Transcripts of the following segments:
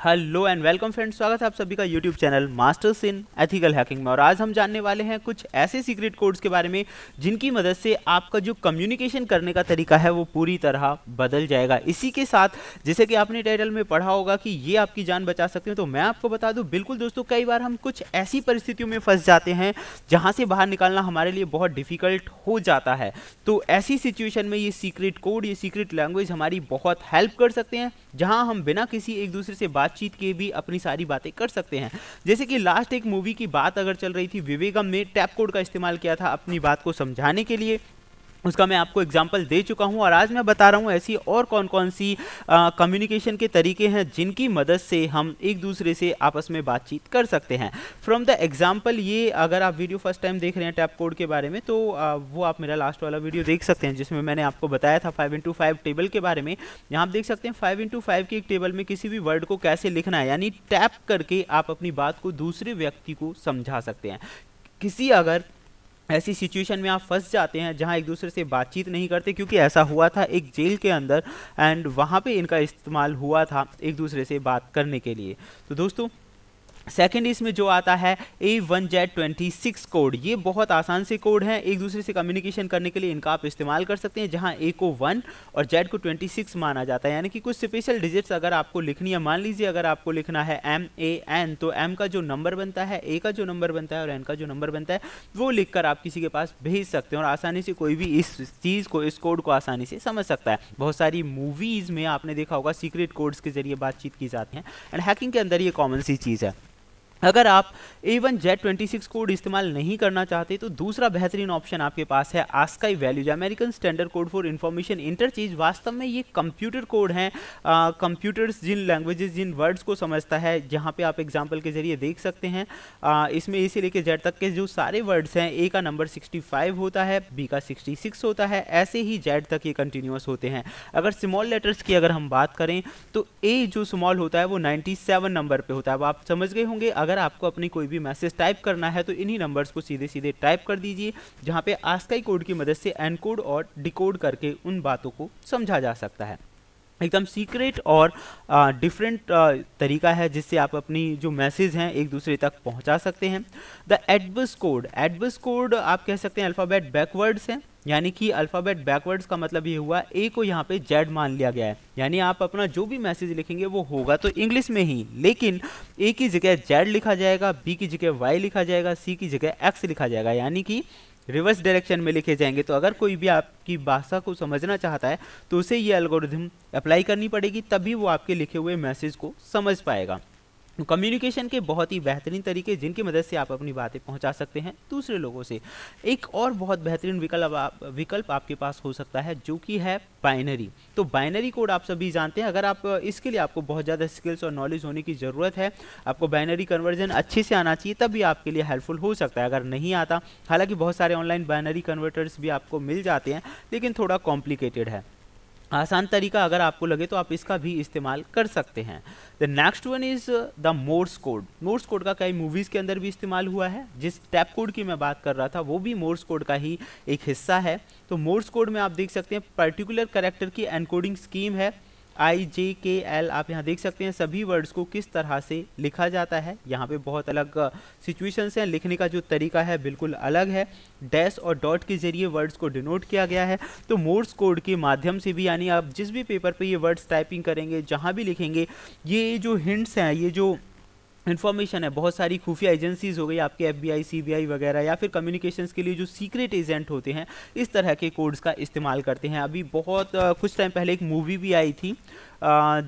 Hello and welcome friends, स्वागत है आप सभी का YouTube channel masters in ethical hacking में। और आज हम जानने वाले हैं कुछ ऐसे सीक्रेट कोड्स के बारे में जिनकी मदद से आपका जो कम्युनिकेशन करने का तरीका है वो पूरी तरह बदल जाएगा। इसी के साथ जैसे कि आपने टाइटल में पढ़ा होगा कि ये आपकी जान बचा सकते हैं, तो मैं आपको बता दूं बिल्कुल दोस्तों, कई बार हम कुछ ऐसी परिस्थितियों में फंस जाते हैं जहाँ से बाहर निकालना हमारे लिए बहुत डिफिकल्ट हो जाता है। तो ऐसी सिचुएशन में ये सीक्रेट कोड, ये सीक्रेट लैंग्वेज हमारी बहुत हेल्प कर सकते हैं, जहां हम बिना किसी एक दूसरे से बातचीत के भी अपनी सारी बातें कर सकते हैं। जैसे कि लास्ट एक मूवी की बात अगर चल रही थी, विवेकम ने टैप कोड का इस्तेमाल किया था अपनी बात को समझाने के लिए। उसका मैं आपको एग्जाम्पल दे चुका हूं और आज मैं बता रहा हूं ऐसी और कौन कौन सी कम्युनिकेशन के तरीके हैं जिनकी मदद से हम एक दूसरे से आपस में बातचीत कर सकते हैं। फ्रॉम द एग्जाम्पल, ये अगर आप वीडियो फर्स्ट टाइम देख रहे हैं टैप कोड के बारे में, तो वो आप मेरा लास्ट वाला वीडियो देख सकते हैं जिसमें मैंने आपको बताया था 5x5 टेबल के बारे में। यहाँ आप देख सकते हैं 5x5 की एक टेबल में किसी भी वर्ड को कैसे लिखना है, यानी टैप करके आप अपनी बात को दूसरे व्यक्ति को समझा सकते हैं। किसी अगर ऐसी सिचुएशन में आप फंस जाते हैं जहां एक दूसरे से बातचीत नहीं करते, क्योंकि ऐसा हुआ था एक जेल के अंदर एंड वहां पे इनका इस्तेमाल हुआ था एक दूसरे से बात करने के लिए। तो दोस्तों, सेकेंड इसमें जो आता है A1Z26 कोड, ये बहुत आसान से कोड है। एक दूसरे से कम्युनिकेशन करने के लिए इनका आप इस्तेमाल कर सकते हैं, जहां A को 1 और Z को 26 माना जाता है, यानी कि कुछ स्पेशल डिजिट्स अगर आपको लिखनी है, मान लीजिए अगर आपको लिखना है MAN, तो M का जो नंबर बनता है, A का जो नंबर बनता है और N का जो नंबर बनता है, वो लिखकर आप किसी के पास भेज सकते हैं और आसानी से कोई भी इस चीज़ को, इस कोड को आसानी से समझ सकता है। बहुत सारी मूवीज़ में आपने देखा होगा सीक्रेट कोड्स के जरिए बातचीत की जाती है एंड हैकिंग के अंदर ये कॉमन सी चीज़ है। अगर आप A1Z26 कोड इस्तेमाल नहीं करना चाहते तो दूसरा बेहतरीन ऑप्शन आपके पास है ASCII values, American standard code for information interchange. वास्तव में ये कंप्यूटर कोड हैं, कंप्यूटर्स जिन लैंग्वेजेस, जिन वर्ड्स को समझता है, जहाँ पे आप एग्जांपल के जरिए देख सकते हैं। इसमें A से लेकर Z तक के जो सारे वर्ड्स हैं, A का नंबर 65 होता है, B का 66 होता है, ऐसे ही Z तक ये कंटिन्यूस होते हैं। अगर स्मॉल लेटर्स की अगर हम बात करें तो A जो स्मॉल होता है वो 97 नंबर पे होता है। अब आप समझ गए होंगे, अगर आपको अपनी कोई भी मैसेज टाइप करना है तो इन्हीं नंबर्स को सीधे सीधे टाइप कर दीजिए, जहां पे ASCII कोड की मदद से एनकोड और डिकोड करके उन बातों को समझा जा सकता है। एकदम सीक्रेट और डिफरेंट तरीका है जिससे आप अपनी जो मैसेज हैं एक दूसरे तक पहुंचा सकते हैं। द एडबस कोड, एडबस कोड आप कह सकते हैं अल्फ़ाबेट बैकवर्ड्स हैं, यानी कि अल्फ़ाबेट बैकवर्ड्स का मतलब ये हुआ ए को यहाँ पे जेड मान लिया गया है, यानी आप अपना जो भी मैसेज लिखेंगे वो होगा तो इंग्लिश में ही, लेकिन ए की जगह जेड लिखा जाएगा, बी की जगह वाई लिखा जाएगा, सी की जगह एक्स लिखा जाएगा, यानी कि रिवर्स डायरेक्शन में लिखे जाएंगे। तो अगर कोई भी आपकी भाषा को समझना चाहता है तो उसे ये एल्गोरिथम अप्लाई करनी पड़ेगी, तभी वो आपके लिखे हुए मैसेज को समझ पाएगा। कम्युनिकेशन के बहुत ही बेहतरीन तरीके जिनकी मदद से आप अपनी बातें पहुंचा सकते हैं दूसरे लोगों से। एक और बहुत बेहतरीन विकल्प आपके पास हो सकता है जो कि है बाइनरी। तो बाइनरी कोड आप सभी जानते हैं, अगर आप इसके लिए आपको बहुत ज़्यादा स्किल्स और नॉलेज होने की ज़रूरत है, आपको बाइनरी कन्वर्जन अच्छे से आना चाहिए, तभी आपके लिए हेल्पफुल हो सकता है। अगर नहीं आता, हालांकि बहुत सारे ऑनलाइन बाइनरी कन्वर्टर्स भी आपको मिल जाते हैं, लेकिन थोड़ा कॉम्प्लिकेटेड है। आसान तरीका अगर आपको लगे तो आप इसका भी इस्तेमाल कर सकते हैं। The next one is the Morse code. Morse code का कई मूवीज़ के अंदर भी इस्तेमाल हुआ है। जिस टैप कोड की मैं बात कर रहा था वो भी मोर्स कोड का ही एक हिस्सा है। तो मोर्स कोड में आप देख सकते हैं पर्टिकुलर कैरेक्टर की एनकोडिंग स्कीम है, IJKL। आप यहाँ देख सकते हैं सभी वर्ड्स को किस तरह से लिखा जाता है। यहाँ पे बहुत अलग सिचुएशंस हैं, लिखने का जो तरीका है बिल्कुल अलग है। डैश और डॉट के जरिए वर्ड्स को डिनोट किया गया है। तो मोर्स कोड के माध्यम से भी, यानी आप जिस भी पेपर पे ये वर्ड्स टाइपिंग करेंगे, जहाँ भी लिखेंगे, ये जो हिंट्स हैं, ये जो इन्फॉर्मेशन है, बहुत सारी खुफिया एजेंसीज हो गई आपके FBI, CBI वगैरह, या फिर कम्युनिकेशंस के लिए जो सीक्रेट एजेंट होते हैं, इस तरह के कोड्स का इस्तेमाल करते हैं। अभी बहुत कुछ टाइम पहले एक मूवी भी आई थी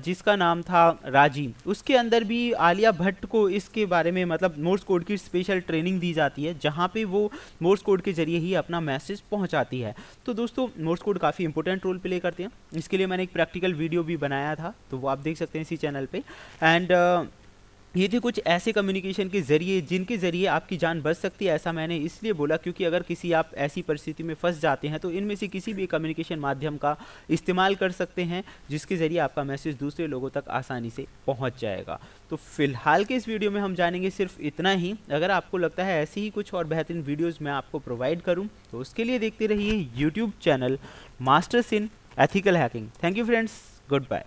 जिसका नाम था राजी। उसके अंदर भी आलिया भट्ट को इसके बारे में, मतलब मोर्स कोड की स्पेशल ट्रेनिंग दी जाती है, जहाँ पे वो मोर्स कोड के जरिए ही अपना मैसेज पहुँचाती है। तो दोस्तों, मोर्स कोड काफ़ी इंपॉर्टेंट रोल प्ले करते हैं। इसके लिए मैंने एक प्रैक्टिकल वीडियो भी बनाया था, तो वो आप देख सकते हैं इसी चैनल पर। एंड ये थे कुछ ऐसे कम्युनिकेशन के ज़रिए जिनके ज़रिए आपकी जान बच सकती है। ऐसा मैंने इसलिए बोला क्योंकि अगर किसी आप ऐसी परिस्थिति में फंस जाते हैं तो इनमें से किसी भी कम्युनिकेशन माध्यम का इस्तेमाल कर सकते हैं, जिसके ज़रिए आपका मैसेज दूसरे लोगों तक आसानी से पहुंच जाएगा। तो फिलहाल के इस वीडियो में हम जानेंगे सिर्फ इतना ही। अगर आपको लगता है ऐसी ही कुछ और बेहतरीन वीडियोज़ मैं आपको प्रोवाइड करूँ तो उसके लिए देखते रहिए YouTube channel masters in ethical hacking. Thank you friends, good bye.